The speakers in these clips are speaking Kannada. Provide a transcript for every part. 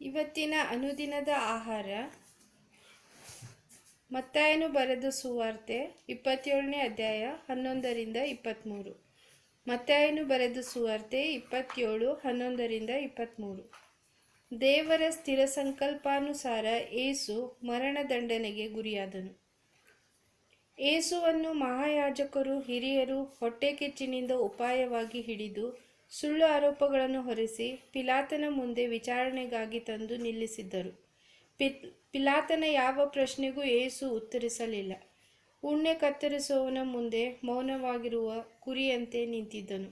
ಇವತ್ತಿನ ಅನುದಿನದ ಆಹಾರ. ಮತ್ತಾಯನು ಬರೆದ ಸುವಾರ್ತೆ 27ನೇ ಅಧ್ಯಾಯ 11-23. ಮತ್ತಾಯನು ಬರೆದ ಸುವಾರ್ತೆ 27:11-23. ದೇವರ ಸ್ಥಿರ ಸಂಕಲ್ಪಾನುಸಾರ ಏಸು ಮರಣದಂಡನೆಗೆ ಗುರಿಯಾದನು. ಏಸುವನ್ನು ಮಹಾಯಾಜಕರು ಹಿರಿಯರು ಹೊಟ್ಟೆಕಿಚ್ಚಿನಿಂದ ಉಪಾಯವಾಗಿ ಹಿಡಿದು ಸುಳ್ಳು ಆರೋಪಗಳನ್ನು ಹೊರಿಸಿ ಪಿಲಾತನ ಮುಂದೆ ವಿಚಾರಣೆಗಾಗಿ ತಂದು ನಿಲ್ಲಿಸಿದ್ದರು. ಪಿಲಾತನ ಯಾವ ಪ್ರಶ್ನೆಗೂ ಏಸು ಉತ್ತರಿಸಲಿಲ್ಲ. ಉಣ್ಣೆ ಕತ್ತರಿಸುವವನ ಮುಂದೆ ಮೌನವಾಗಿರುವ ಕುರಿಯಂತೆ ನಿಂತಿದ್ದನು.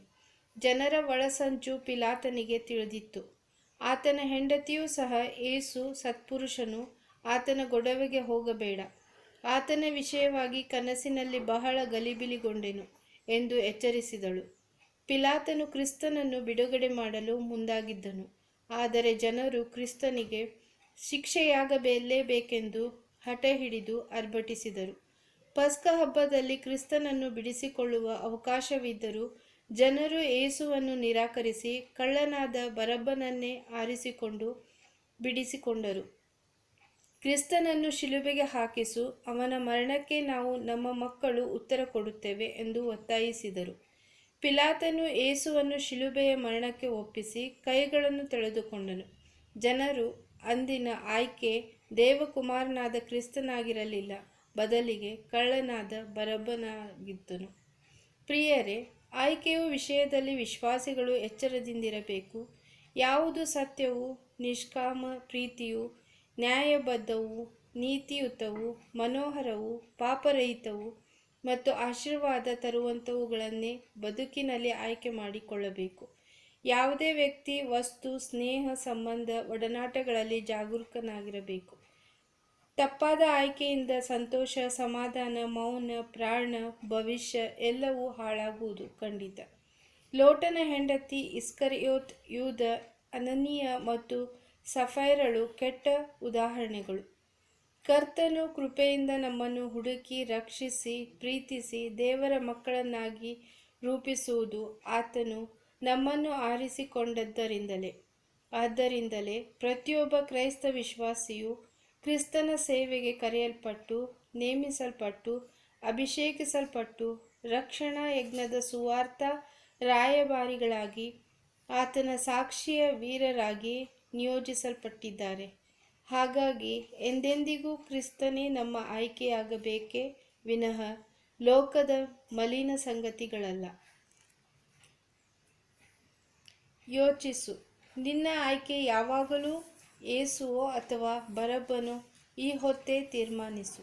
ಜನರ ಒಳಸಂಚು ಪಿಲಾತನಿಗೆ ತಿಳಿದಿತ್ತು. ಆತನ ಹೆಂಡತಿಯೂ ಸಹ ಏಸು ಸತ್ಪುರುಷನು, ಆತನ ಗೊಡವೆಗೆ ಹೋಗಬೇಡ, ಆತನ ವಿಷಯವಾಗಿ ಕನಸಿನಲ್ಲಿ ಬಹಳ ಗಲಿಬಿಲಿಗೊಂಡೆನು ಎಂದು ಎಚ್ಚರಿಸಿದಳು. ಪಿಲಾತನು ಕ್ರಿಸ್ತನನ್ನು ಬಿಡುಗಡೆ ಮಾಡಲು ಮುಂದಾಗಿದ್ದನು. ಆದರೆ ಜನರು ಕ್ರಿಸ್ತನಿಗೆ ಶಿಕ್ಷೆಯಾಗಲೇಬೇಕೆಂದು ಹಠ ಹಿಡಿದು ಆರ್ಭಟಿಸಿದರು. ಪಸ್ಕ ಹಬ್ಬದಲ್ಲಿ ಕ್ರಿಸ್ತನನ್ನು ಬಿಡಿಸಿಕೊಳ್ಳುವ ಅವಕಾಶವಿದ್ದರೂ ಜನರು ಏಸುವನ್ನು ನಿರಾಕರಿಸಿ ಕಳ್ಳನಾದ ಬರಬ್ಬನನ್ನೇ ಆರಿಸಿಕೊಂಡು ಬಿಡಿಸಿಕೊಂಡರು. ಕ್ರಿಸ್ತನನ್ನು ಶಿಲುಬೆಗೆ ಹಾಕಿಸು, ಅವನ ಮರಣಕ್ಕೆ ನಾವು ನಮ್ಮ ಮಕ್ಕಳು ಉತ್ತರ ಕೊಡುತ್ತೇವೆ ಎಂದು ಒತ್ತಾಯಿಸಿದರು. ಪಿಲಾತನು ಏಸುವನ್ನು ಶಿಲುಬೆಯ ಮರಣಕ್ಕೆ ಒಪ್ಪಿಸಿ ಕೈಗಳನ್ನು ತೆಗೆದುಕೊಂಡನು. ಜನರು ಅಂದಿನ ಆಯ್ಕೆ ದೇವಕುಮಾರನಾದ ಕ್ರಿಸ್ತನಾಗಿರಲಿಲ್ಲ, ಬದಲಿಗೆ ಕಳ್ಳನಾದ ಬರಬ್ಬನಾಗಿದ್ದನು. ಪ್ರಿಯರೇ, ಆಯ್ಕೆಯ ವಿಷಯದಲ್ಲಿ ವಿಶ್ವಾಸಿಗಳು ಎಚ್ಚರದಿಂದಿರಬೇಕು. ಯಾವುದು ಸತ್ಯವೂ ನಿಷ್ಕಾಮ ಪ್ರೀತಿಯೂ ನ್ಯಾಯಬದ್ಧವೂ ನೀತಿಯುತವೂ ಮನೋಹರವೂ ಪಾಪರಹಿತವೂ ಮತ್ತು ಆಶೀರ್ವಾದ ತರುವಂಥವುಗಳನ್ನೇ ಬದುಕಿನಲ್ಲಿ ಆಯ್ಕೆ ಮಾಡಿಕೊಳ್ಳಬೇಕು. ಯಾವುದೇ ವ್ಯಕ್ತಿ, ವಸ್ತು, ಸ್ನೇಹ, ಸಂಬಂಧ, ಒಡನಾಟಗಳಲ್ಲಿ ಜಾಗರೂಕನಾಗಿರಬೇಕು. ತಪ್ಪಾದ ಆಯ್ಕೆಯಿಂದ ಸಂತೋಷ, ಸಮಾಧಾನ, ಮೌನ, ಪ್ರಾಣ, ಭವಿಷ್ಯ ಎಲ್ಲವೂ ಹಾಳಾಗುವುದು ಖಂಡಿತ. ಲೋಟನ ಹೆಂಡತಿ ಇಸ್ಕರಿಯೋತ್, ಯೂದ, ಅನನೀಯ ಮತ್ತು ಸಫೈರಳು ಕೆಟ್ಟ ಉದಾಹರಣೆಗಳು. ಕರ್ತನು ಕೃಪೆಯಿಂದ ನಮ್ಮನ್ನು ಹುಡುಕಿ ರಕ್ಷಿಸಿ ಪ್ರೀತಿಸಿ ದೇವರ ಮಕ್ಕಳನ್ನಾಗಿ ರೂಪಿಸುವುದು ಆತನು ನಮ್ಮನ್ನು ಆರಿಸಿಕೊಂಡದ್ದರಿಂದಲೇ. ಆದ್ದರಿಂದಲೇ ಪ್ರತಿಯೊಬ್ಬ ಕ್ರೈಸ್ತ ವಿಶ್ವಾಸಿಯು ಕ್ರಿಸ್ತನ ಸೇವೆಗೆ ಕರೆಯಲ್ಪಟ್ಟು, ನೇಮಿಸಲ್ಪಟ್ಟು, ಅಭಿಷೇಕಿಸಲ್ಪಟ್ಟು, ರಕ್ಷಣಾ ಯಜ್ಞದ ಸುವಾರ್ಥ ರಾಯಭಾರಿಗಳಾಗಿ, ಆತನ ಸಾಕ್ಷಿಯ ವೀರರಾಗಿ ನಿಯೋಜಿಸಲ್ಪಟ್ಟಿದ್ದಾರೆ. ಹಾಗಾಗಿ ಎಂದೆಂದಿಗೂ ಕ್ರಿಸ್ತನೇ ನಮ್ಮ ಆಯ್ಕೆಯಾಗಬೇಕೇ ವಿನಃ ಲೋಕದ ಮಲಿನ ಸಂಗತಿಗಳಲ್ಲ. ಯೋಚಿಸು, ನಿನ್ನ ಆಯ್ಕೆ ಯಾವಾಗಲೂ ಏಸುವೋ ಅಥವಾ ಬರಬ್ಬನೋ? ಈ ಹೊತ್ತೇ ತೀರ್ಮಾನಿಸು.